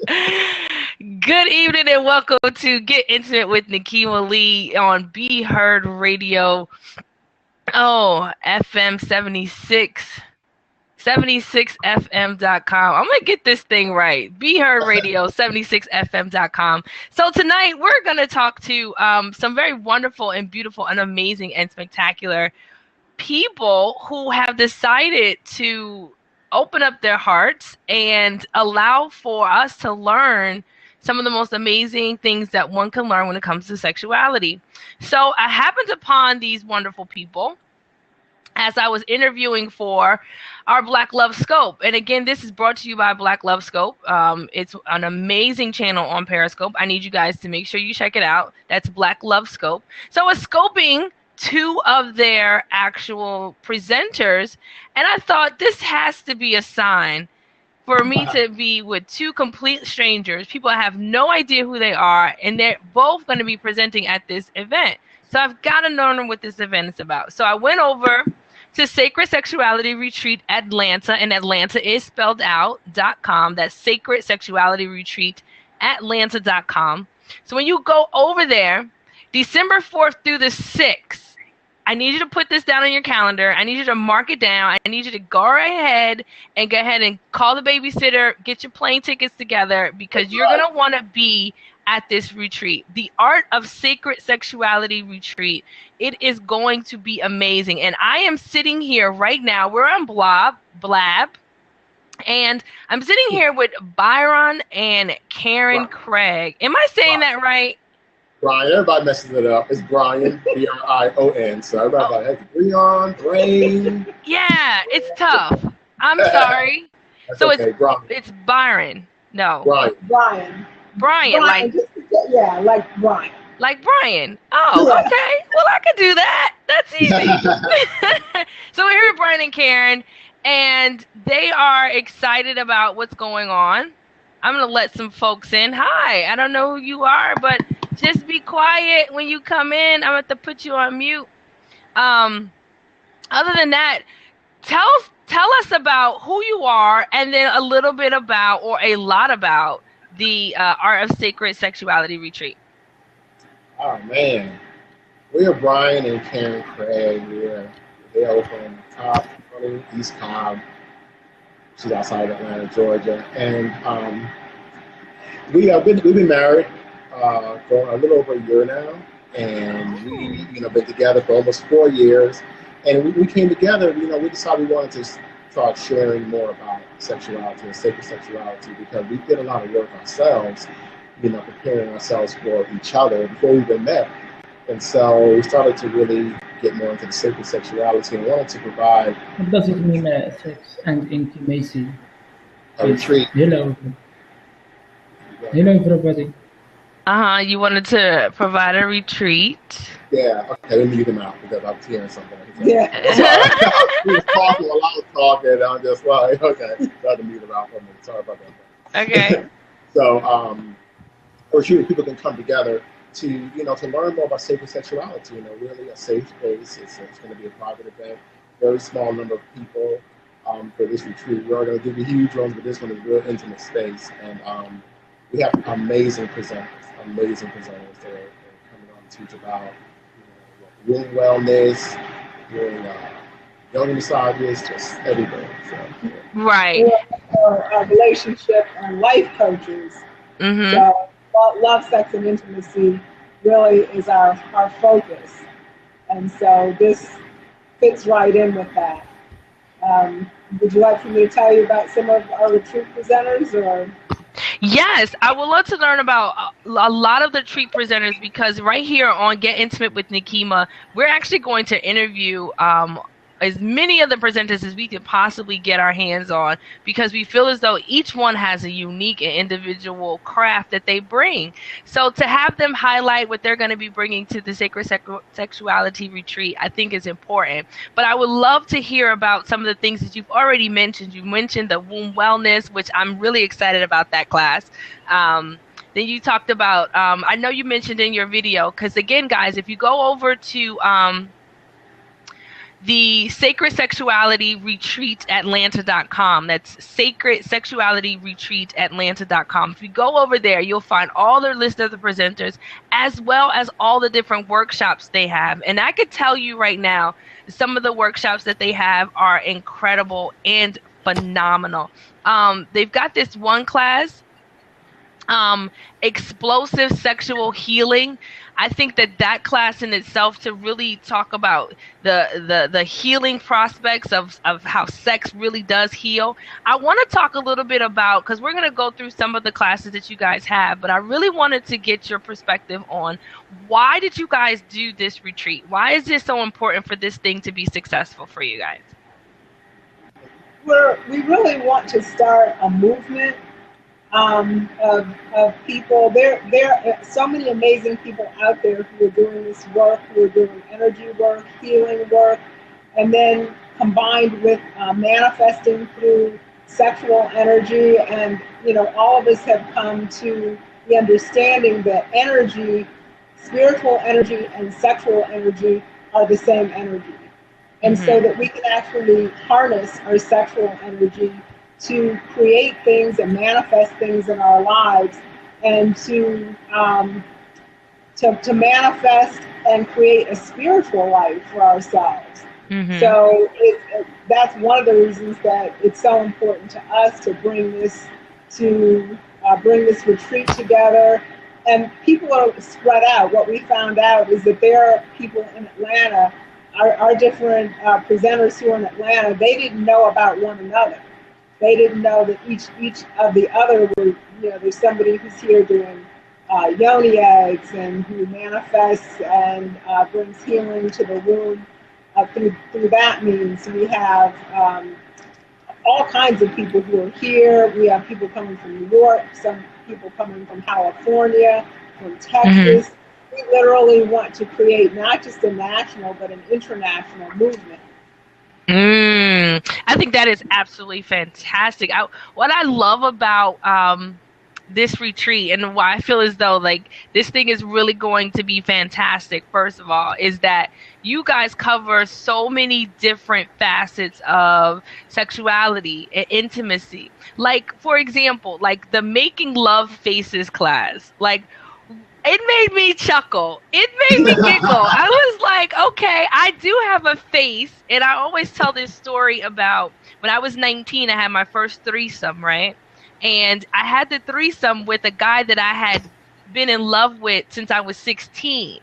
Good evening and welcome to Get Intimate with Nikema Lee on Be Heard Radio. Oh, FM 76fm.com. I'm going to get this thing right. Be Heard Radio, 76fm.com. So tonight we're going to talk to some very wonderful and beautiful and amazing and spectacular people who have decided to open up their hearts and allow for us to learn some of the most amazing things that one can learn when it comes to sexuality. So I happened upon these wonderful people as I was interviewing for our Black Love Scope. And again, this is brought to you by Black Love Scope. It's an amazing channel on Periscope. I need you guys to make sure you check it out. That's Black Love Scope. So I was scoping two of their actual presenters, and I thought this has to be a sign for me to be with two complete strangers. People have no idea who they are, and they're both going to be presenting at this event. So I've got to learn what this event is about. So I went over to Sacred Sexuality Retreat Atlanta, and Atlanta is spelled out .com. That's Sacred Sexuality Retreat Atlanta.com. So when you go over there, December 4th through the 6th, I need you to put this down on your calendar. I need you to mark it down. I need you to go right ahead and call the babysitter, get your plane tickets together, because you're going to want to be at this retreat. The Art of Sacred Sexuality Retreat. It is going to be amazing. And I am sitting here right now. We're on Blab. And I'm sitting here with Byron and Karen Craig. Am I saying that right? Brian, everybody messes it up. It's Brian, B-R-I-O-N. So everybody has Brian. Yeah, it's tough. I'm sorry. That's so okay, it's Byron. No. Brian. Brian, like Brian. Like Brian. Oh, okay. Well, I could do that. That's easy. So we're here with Brian and Karen, and they are excited about what's going on. I'm going to let some folks in. Hi, I don't know who you are, but just be quiet when you come in. I'm going to have to put you on mute. Other than that, tell us about who you are, and then a little bit about, or a lot about, the Art of Sacred Sexuality Retreat. Oh, man. We are Brian and Karen Craig. We're hail from top East Cobb. She's outside of Atlanta, Georgia. And we've been married for a little over a year now. And we've been together for almost 4 years. And we came together, we decided we wanted to start sharing more about sexuality and sacred sexuality, because we did a lot of work ourselves, preparing ourselves for each other before we even met. And so we started to really get more into the sacred sexuality and wanted to provide. What does it mean, sex and intimacy? A retreat. Hello, everybody. You wanted to provide a retreat. Yeah, okay, let me get him out because I'm hearing something. Yeah. He was talking while I was talking, and I'm just like, okay, got to mute him out for a minute. Sorry about that. Okay. So, a retreat, people can come together to, to learn more about sacred sexuality, really a safe space. It's going to be a private event, very small number of people for this retreat. We're going to give you huge rooms, but this one is a real intimate space. And we have amazing presenters that are coming on to teach about wound wellness, yoga massages, just everything. So, yeah. Right. Our relationship and life coaches. Mm-hmm. So love, sex, and intimacy really is our focus. And so this fits right in with that. Would you like for me to tell you about some of our retreat presenters, or? Yes, I would love to learn about a lot of the retreat presenters, because right here on Get Intimate with Nikema, we're actually going to interview as many of the presenters as we could possibly get our hands on, because we feel as though each one has a unique and individual craft that they bring. So to have them highlight what they're going to be bringing to the Sacred Sexuality Retreat, I think is important. But I would love to hear about some of the things that you've already mentioned. You mentioned the womb wellness, which I'm really excited about that class. Then you talked about, I know you mentioned in your video, because again, guys, if you go over to the Sacred Sexuality Retreat Atlanta.com. That's Sacred Sexuality Retreat Atlanta.com. If you go over there, you'll find all their list of the presenters, as well as all the different workshops they have. And I could tell you right now, some of the workshops that they have are incredible and phenomenal. They've got this one class, explosive sexual healing. I think that class in itself, to really talk about the healing prospects of how sex really does heal. I want to talk a little bit about, because we're going to go through some of the classes that you guys have, but I really wanted to get your perspective on, why did you guys do this retreat? Why is this so important for this thing to be successful for you guys? We really want to start a movement of people. There are so many amazing people out there who are doing this work, who are doing energy work, healing work, and then combined with manifesting through sexual energy. And, all of us have come to the understanding that energy, spiritual energy and sexual energy are the same energy. And so that we can actually harness our sexual energy to create things and manifest things in our lives, and to manifest and create a spiritual life for ourselves. So that's one of the reasons that it's so important to us to bring this retreat together. And people are spread out. What we found out is that there are people in Atlanta, our different presenters who are in Atlanta, they didn't know about one another. They didn't know that each of the other were, there's somebody who's here doing yoni eggs, and who manifests and brings healing to the womb through that means. We have all kinds of people who are here. We have people coming from New York, some people coming from California, from Texas. We literally want to create not just a national, but an international movement. I think that is absolutely fantastic. What I love about this retreat, and why I feel as though like this thing is really going to be fantastic, first of all, is that you guys cover so many different facets of sexuality and intimacy. Like, for example, like the Making Love Faces class. Like, it made me chuckle. It made me giggle. I was like, okay, I do have a face. And I always tell this story about when I was 19, I had my first threesome, right? And I had the threesome with a guy that I had been in love with since I was 16.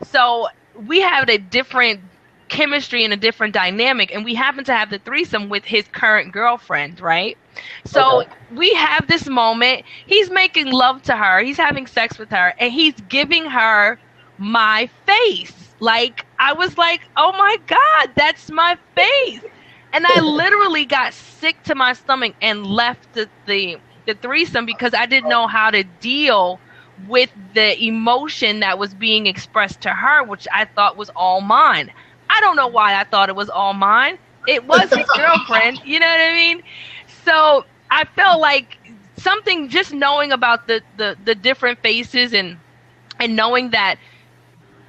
So we had a different chemistry and a different dynamic, and we happened to have the threesome with his current girlfriend, right? So we have this moment. He's making love to her. He's having sex with her, and he's giving her my face. Like, I was like, oh my God, that's my face. And I literally got sick to my stomach and left the threesome because I didn't know how to deal with the emotion that was being expressed to her, which I thought was all mine. I don't know why I thought it was all mine. It was his girlfriend, you know what I mean? So I felt like something, just knowing about the different faces and knowing that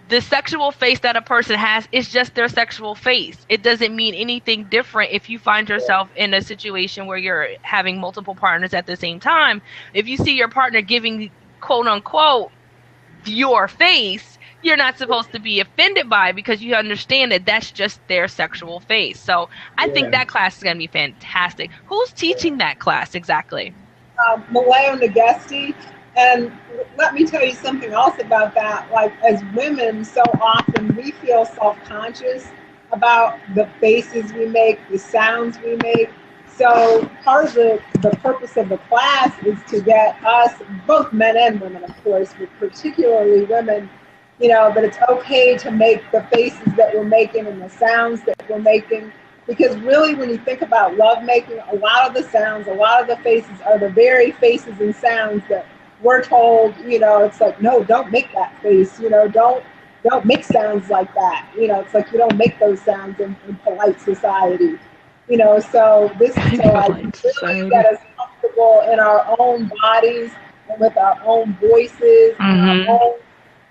the sexual face that a person has is just their sexual face. It doesn't mean anything different if you find yourself in a situation where you're having multiple partners at the same time. If you see your partner giving, quote unquote, your face, you're not supposed to be offended by it because you understand that that's just their sexual face. So I think that class is going to be fantastic. Who's teaching that class exactly? Malaya Nagesti. And let me tell you something else about that. Like, as women, so often we feel self-conscious about the faces we make, the sounds we make. So part of the purpose of the class is to get us, both men and women, of course, but particularly women, that it's okay to make the faces that we're making and the sounds that we're making. Because really, when you think about lovemaking, a lot of the sounds, a lot of the faces are the very faces and sounds that we're told, it's like, no, don't make that face, don't make sounds like that. It's like you don't make those sounds in polite society. So this is to like really get us comfortable in our own bodies and with our own voices and our own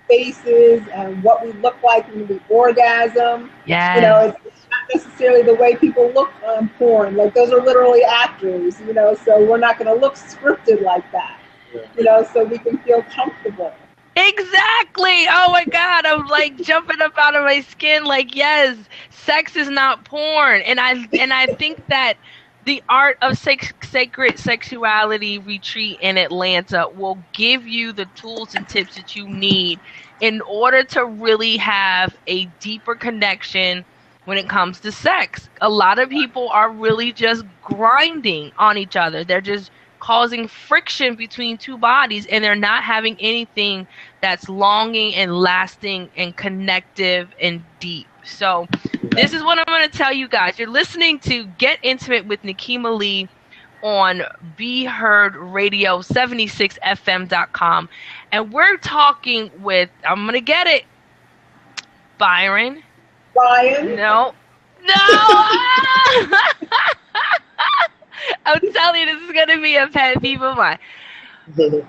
faces and what we look like when we orgasm. Yeah. It's not necessarily the way people look on porn. Like those are literally actors, so we're not going to look scripted like that, so we can feel comfortable. Exactly. Oh my God. I'm like jumping up out of my skin. Like, yes, sex is not porn. And I think that the Art of Sacred Sexuality Retreat in Atlanta will give you the tools and tips that you need in order to really have a deeper connection when it comes to sex. A lot of people are really just grinding on each other. They're just causing friction between two bodies, and they're not having anything that's longing and lasting and connective and deep. So this is what I'm going to tell you guys. You're listening to Get Intimate with Nikema Lee on Be Heard Radio 76fm.com. And we're talking with, I'm going to get it, Byron. Ryan? No. I'm telling you, this is going to be a pet peeve of mine. Okay.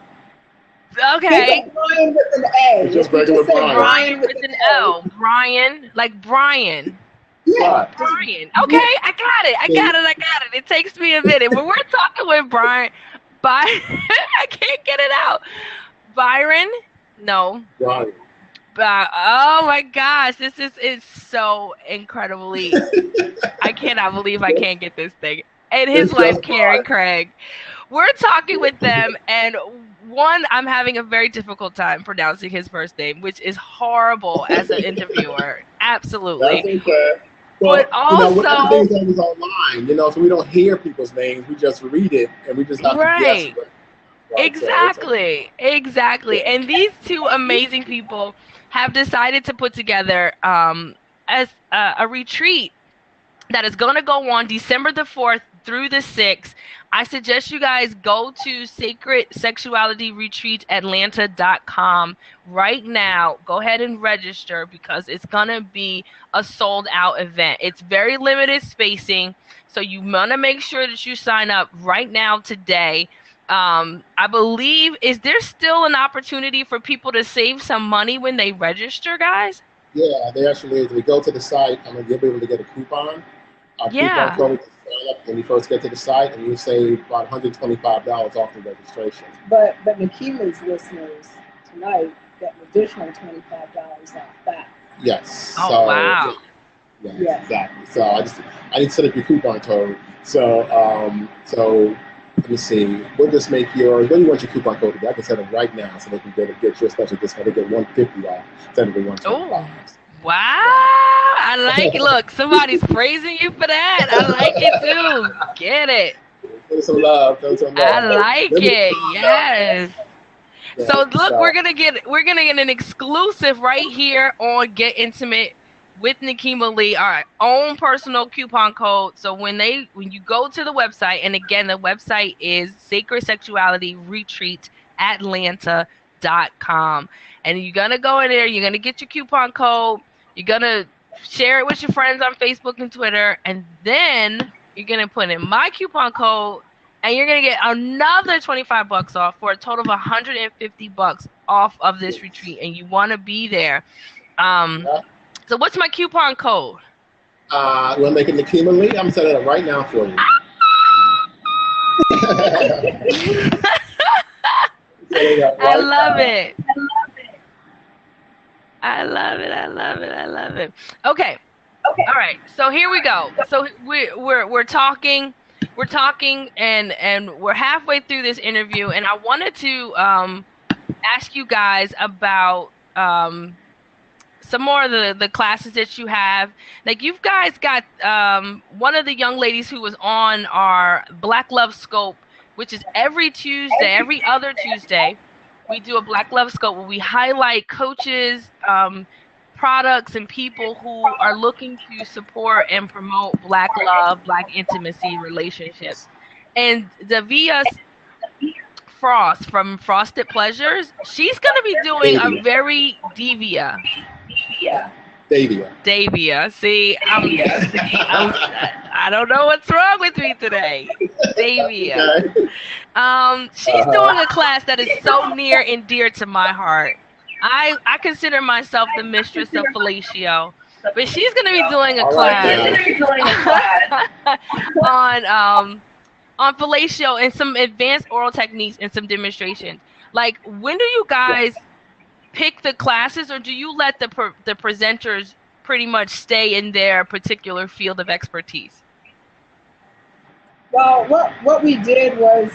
Brian with an A. Just regular Brian. Brian with an L. Brian, like Brian. Yeah. Brian. Okay, I got it. It takes me a minute. When we're talking with Brian, I can't get it out. Byron? No. Brian. Oh my gosh, this is so incredibly. I cannot believe I can't get this thing. And his wife, Karen Craig. We're talking with them, and one, I'm having a very difficult time pronouncing his first name, which is horrible as an interviewer. Absolutely. That's okay. But also, everything's always online, so we don't hear people's names. We just read it, and we just have to guess. Right. Exactly. And these two amazing people have decided to put together as a retreat that is going to go on December the 4th through the 6th. I suggest you guys go to Sacred Sexuality Retreat Atlanta.com right now. Go ahead and register because it's going to be a sold out event. It's very limited spacing, so you want to make sure that you sign up right now today. I believe, is there still an opportunity for people to save some money when they register, guys? Yeah, there actually is. We go to the site, you'll be able to get a coupon. Coupon code to sign up when you first get to the site, and you save about $125 off the registration. But Nikema's listeners tonight get an additional $25 off that. Yes. Oh, wow. Yeah, exactly. So I need to set up your coupon code. So let me see. We'll just make what do you want your coupon code to be? I can set it right now so they can get your special discount. They get $150 off instead of the $125. Oh, wow. I like it. Look, somebody's praising you for that. I like it too. Get it. Give some love. I like it. Yes. Yeah, so look, we're gonna get an exclusive right here on Get Intimate with Nikema Lee, our own personal coupon code. So when you go to the website, and again, the website is Sacred Sexuality Retreat Atlanta.com. And you're going to go in there, you're going to get your coupon code, you're going to share it with your friends on Facebook and Twitter, and then you're going to put in my coupon code, and you're going to get another $25 off for a total of $150 off of this retreat, and you want to be there. So what's my coupon code? You want to make it Nikema Lee? I'm setting it up right now for you. I love it. Okay. All right. So here we go. So we're talking, and we're halfway through this interview, and I wanted to ask you guys about some more of the classes that you have. Like, you guys got one of the young ladies who was on our Black Love Scope, which is every other Tuesday. We do a Black Love Scope where we highlight coaches, products, and people who are looking to support and promote Black love, Black intimacy relationships. And Davia Frost from Frosted Pleasures, she's going to be doing a very Davia. See, I don't know what's wrong with me today. Davia. She's doing a class that is so near and dear to my heart. I consider myself the mistress of fellatio, but she's going to be doing a All right, class on fellatio and some advanced oral techniques and some demonstrations. Like, when do you guys pick the classes, or do you let the presenters pretty much stay in their particular field of expertise? Well, what we did was,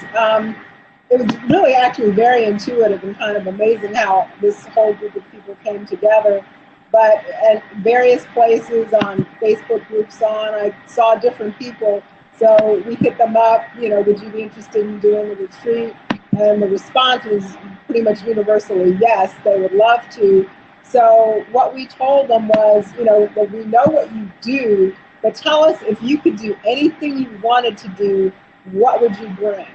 it was really actually very intuitive and kind of amazing how this whole group of people came together. But at various places on Facebook groups I saw different people. So we hit them up, would you be interested in doing a retreat? And the response was pretty much universally yes, they would love to. So what we told them was, that we know what you do, but tell us if you could do anything you wanted to do, what would you bring?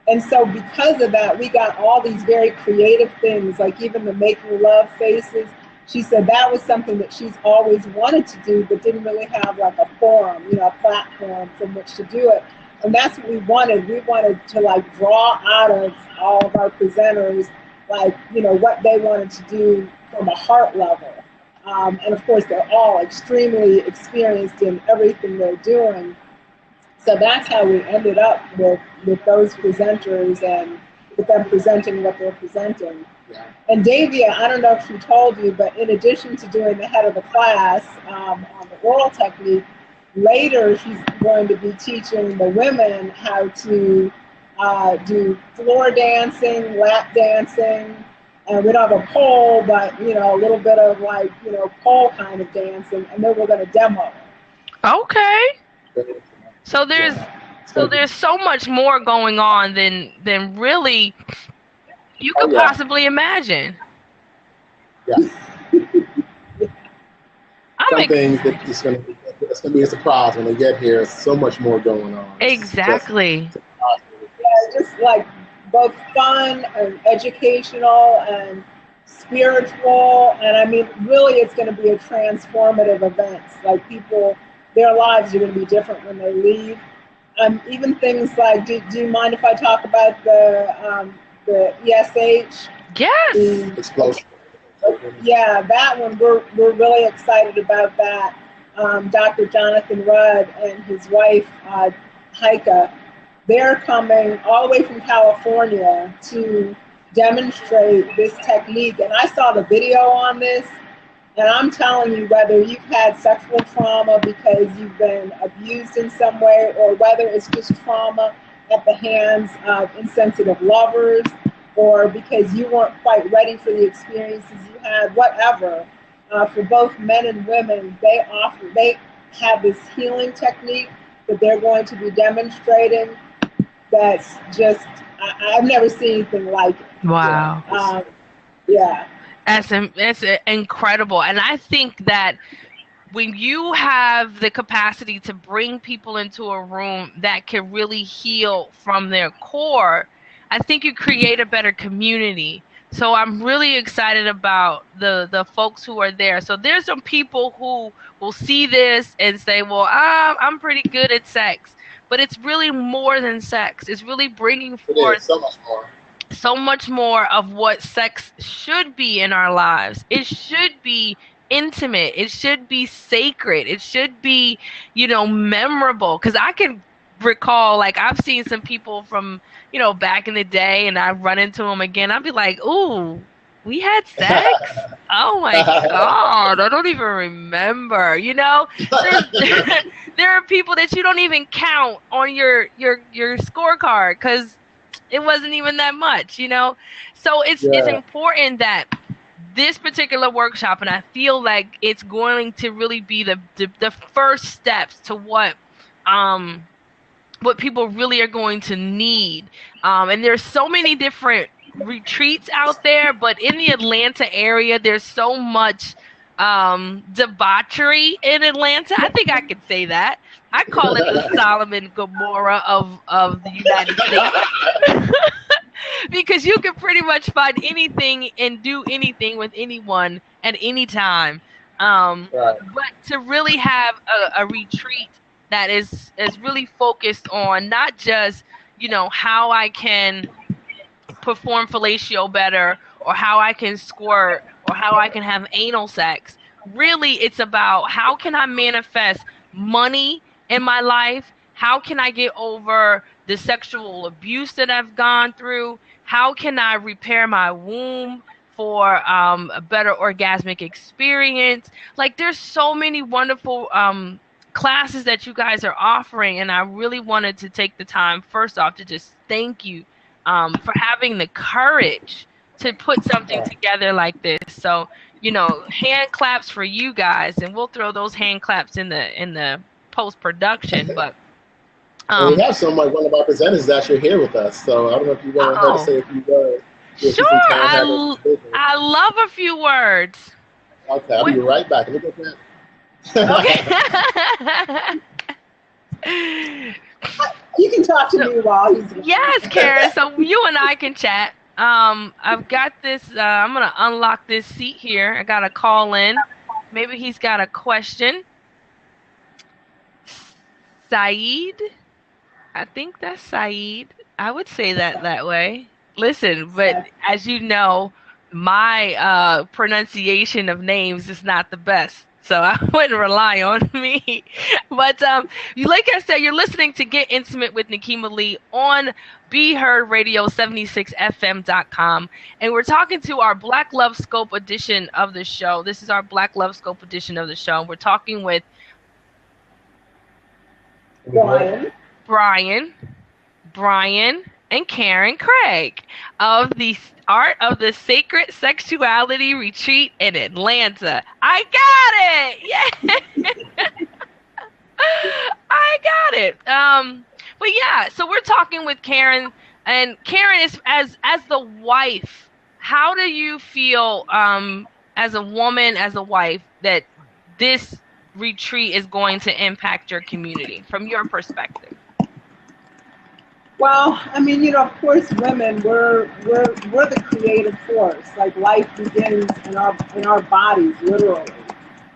And so because of that, we got all these very creative things, like even the making love faces. She said that was something that she's always wanted to do, but didn't really have like a forum, a platform from which to do it. And that's what we wanted. We wanted to like draw out of all of our presenters, like, what they wanted to do from a heart level. And of course, they're all extremely experienced in everything they're doing. So that's how we ended up with those presenters and with them presenting what they're presenting. Yeah. And Davia, I don't know if she told you, but in addition to doing the head of the class on the oral technique, later she's going to be teaching the women how to do floor dancing, lap dancing, and we don't have a pole, but a little bit of like pole kind of dancing, and then we're going to demo. Okay. So there's so much more going on than really you could possibly imagine. Yeah. Some things that it's going to be a surprise when they get here. So much more going on. Exactly. Just like both fun and educational and spiritual, and I mean, really, it's going to be a transformative event. Like their lives are going to be different when they leave. Even things like, do you mind if I talk about the ESH? Yes. Explosion. Yeah, that one, we're really excited about that. Dr. Jonathan Rudd and his wife, Heike, they're coming all the way from California to demonstrate this technique. And I saw the video on this, and I'm telling you, whether you've had sexual trauma because you've been abused in some way, or whether it's just trauma at the hands of insensitive lovers, or because you weren't quite ready for the experiences you had, whatever, for both men and women, they have this healing technique that they're going to be demonstrating that's just, I've never seen anything like it. Wow. Yeah. That's incredible. And I think that when you have the capacity to bring people into a room that can really heal from their core, I think you create a better community. So I'm really excited about the folks who are there. So there's some people who will see this and say, well, I'm pretty good at sex. But it's really more than sex. It's really bringing forth so much more of what sex should be in our lives. It should be intimate. It should be sacred. It should be, memorable. Because I can recall, like, I've seen some people from, back in the day, and I run into them again. I'd be like, ooh, we had sex? Oh my God, I don't even remember. There are people that you don't even count on your scorecard because it wasn't even that much, So it's important that this particular workshop, and I feel like it's going to really be the first steps to what people really are going to need. And there's so many different retreats out there, but in the Atlanta area, there's so much debauchery in Atlanta. I think I could say that. I call it the Solomon Gomorrah of the United States. Because you can pretty much find anything and do anything with anyone at any time. But to really have a retreat that is really focused on not just, how I can perform fellatio better, or how I can squirt, or how I can have anal sex, really it's about how can I manifest money in my life? How can I get over the sexual abuse that I've gone through? How can I repair my womb for a better orgasmic experience? Like, there's so many wonderful classes that you guys are offering, and I really wanted to take the time, first off, to just thank you for having the courage to put something together like this. So, hand claps for you guys, and we'll throw those hand claps in the post production. But we have one of our presenters is actually here with us, so I don't know if you want her to say a few words. Sure, I love a few words. Okay, I'll be right back. Look at that. Okay. You can talk to me while he's gone. Yes, Karen. So you and I can chat. I've got this. I'm gonna unlock this seat here. I got to call in. Maybe he's got a question. Saeed. I think that's Saeed. I would say that way. Listen, but as you know, my pronunciation of names is not the best, so I wouldn't rely on me. But like I said, you're listening to Get Intimate with Nikema Lee on Be Heard Radio 76fm.com, and we're talking to our Black Love Scope edition of the show. This is our Black Love Scope edition of the show. We're talking with Brian, and Karen Craig of the Art of the Sacred Sexuality Retreat in Atlanta. I got it! Yeah! I got it. But yeah, so we're talking with Karen, and Karen is as the wife. How do you feel as a woman, as a wife, that this retreat is going to impact your community from your perspective? Well, I mean, of course, women, we're the creative force. Like, life begins in our bodies, literally.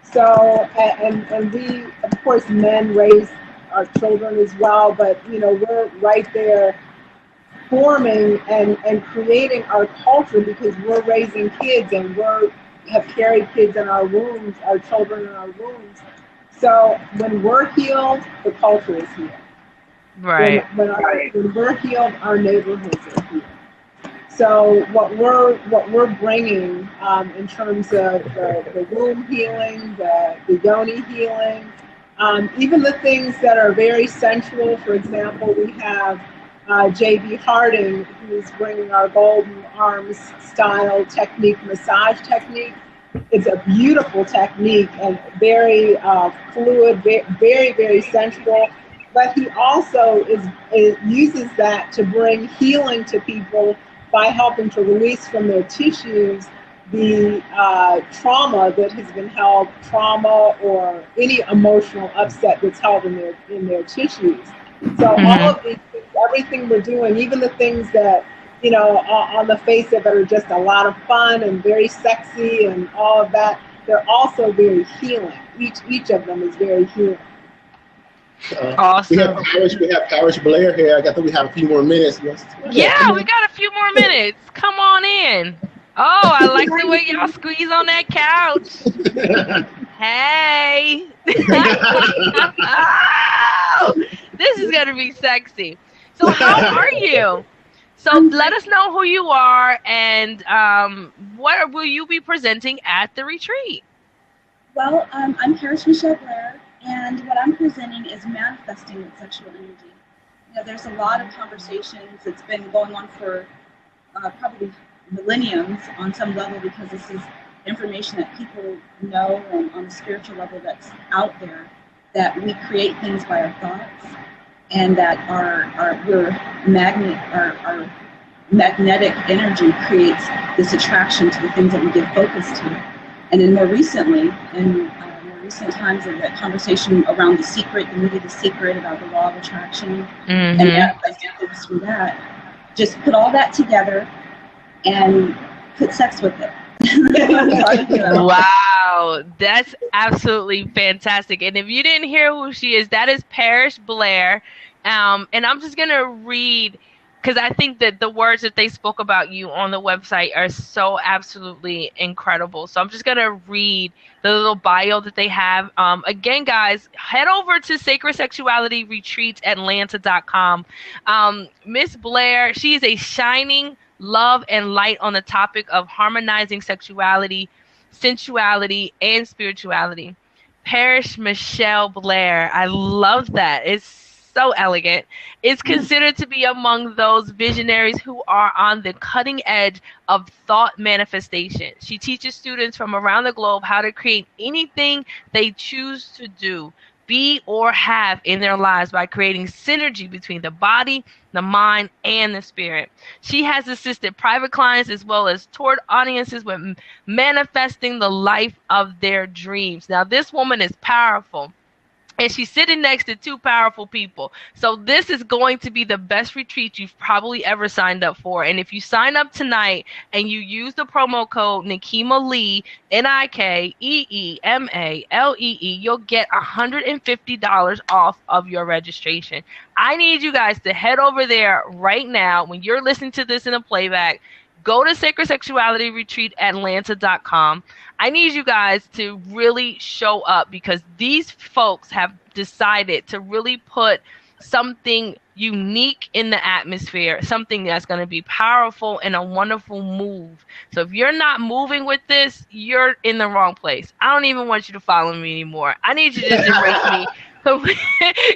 So, and we, of course, men raise our children as well, but we're right there forming and creating our culture, because we're raising kids, and have carried kids in our wombs, our children in our wombs. So when we're healed, the culture is healed. Right. When we're healed, our neighborhoods are healed. So what we're bringing in terms of the womb healing, the yoni healing, even the things that are very sensual. For example, we have J.B. Harding, who's bringing our golden arms style technique, massage technique. It's a beautiful technique and very fluid, very, very sensual. But he also uses that to bring healing to people by helping to release from their tissues the trauma that has been held, trauma or any emotional upset that's held in their tissues. So all of these things, everything we're doing, even the things that on the face of it are just a lot of fun and very sexy and all of that, they're also very healing. Each of them is very healing. Awesome. We have Parish Blair here. I think we have a few more minutes. Yeah, we got a few more minutes. Come on in. Oh, I like the way y'all squeeze on that couch. Hey. Oh, this is going to be sexy. So how are you? So let us know who you are and what will you be presenting at the retreat? Well, I'm Parish Michelle Blair, and what I'm presenting is manifesting with sexual energy. There's a lot of conversations that's been going on for probably millenniums on some level, because this is information that people know, and on a spiritual level that's out there, that we create things by our thoughts, and that our magnetic energy creates this attraction to the things that we give focus to. And then more recent times, of that conversation around The Secret, the movie The Secret, about the law of attraction, and manifestations from that, just put all that together and put sex with it. Wow, that's absolutely fantastic. And if you didn't hear who she is, that is Parish Blair. And I'm just going to read because I think that the words that they spoke about you on the website are so absolutely incredible. So I'm just going to read the little bio that they have. Again, guys, head over to Sacred Sexuality Retreat Atlanta.com. Miss Blair, she is a shining love and light on the topic of harmonizing sexuality, sensuality, and spirituality. Parish Michelle Blair. I love that. It's so elegant. Is considered to be among those visionaries who are on the cutting edge of thought manifestation. She teaches students from around the globe how to create anything they choose to do, be, or have in their lives by creating synergy between the body, the mind, and the spirit. She has assisted private clients as well as toured audiences with manifesting the life of their dreams. Now, this woman is powerful. And she's sitting next to two powerful people. So this is going to be the best retreat you've probably ever signed up for. And if you sign up tonight and you use the promo code Nikema Lee, NIKEEMALEE, you'll get $150 off of your registration. I need you guys to head over there right now. When you're listening to this in a playback, go to Sacred Sexuality Retreat Atlanta.com. I need you guys to really show up because these folks have decided to really put something unique in the atmosphere, something that's going to be powerful and a wonderful move. So if you're not moving with this, you're in the wrong place. I don't even want you to follow me anymore. I need you to just erase me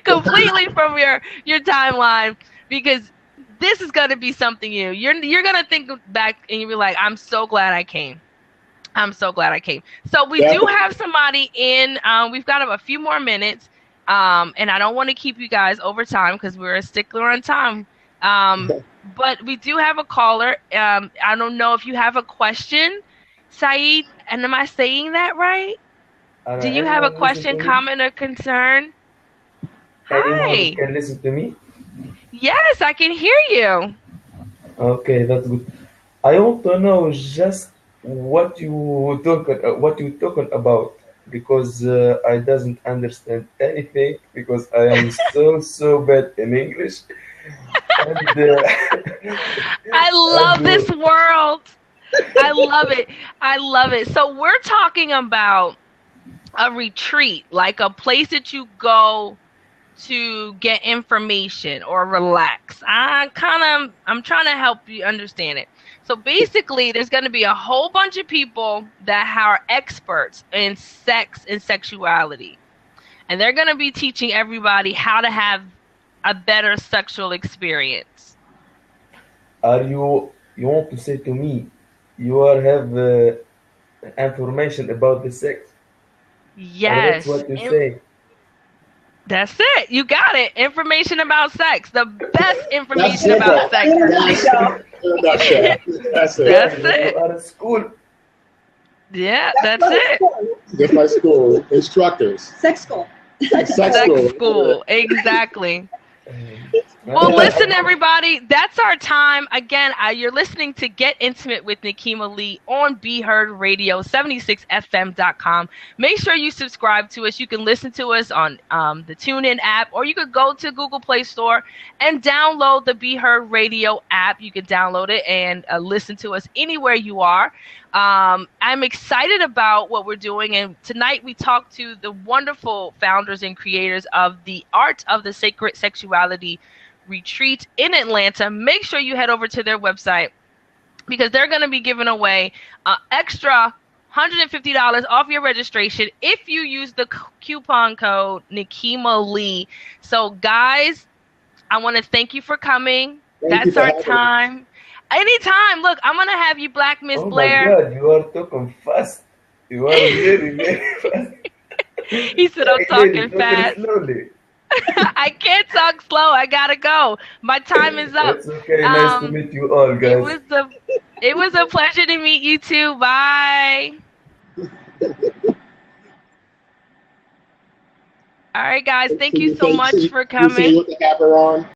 completely from your timeline because this is going to be something new. You're going to think back and you'll be like, I'm so glad I came. I'm so glad I came. So we do have somebody in. We've got a few more minutes. And I don't want to keep you guys over time because we're a stickler on time. But we do have a caller. I don't know if you have a question, Saeed. And am I saying that right? Do you have a question, comment, or concern? Hi. Can listen to me? Yes, I can hear you. Okay, that's good. I want to know just what you talking about because I doesn't understand anything because I am so bad in English. And, I love this world. I love it. I love it. So we're talking about a retreat, like a place that you go to get information or relax. I'm trying to help you understand it. So basically, there's going to be a whole bunch of people that are experts in sex and sexuality. And they're going to be teaching everybody how to have a better sexual experience. You want to say to me, you have information about the sex? Yes. That's what you say. That's it. You got it. Information about sex. The best information about sex. That's it. That's it. You are at school. Yeah, that's it. Just like school. Instructors. Sex school. Sex school. Exactly. Well, listen, everybody. That's our time. Again, you're listening to Get Intimate with Nikema Lee on Be Heard Radio, 76fm.com. Make sure you subscribe to us. You can listen to us on the TuneIn app, or you could go to Google Play Store and download the Be Heard Radio app. You can download it and listen to us anywhere you are. I'm excited about what we're doing, and tonight we talked to the wonderful founders and creators of the Art of the Sacred Sexuality Retreat in Atlanta. Make sure you head over to their website because they're going to be giving away extra $150 off your registration if you use the coupon code Nikema Lee. So, guys, I want to thank you for coming. That's our time. Anytime. Look, I'm going to have you, Black Miss Blair. Oh, my God. You are talking fast. You are very, very fast. He said I'm talking fast. Slowly. I can't talk slow. I got to go. My time is up. It's okay. Nice to meet you all, guys. It was a pleasure to meet you, too. Bye. All right, guys. Thank you so much for coming. You see what they have her on?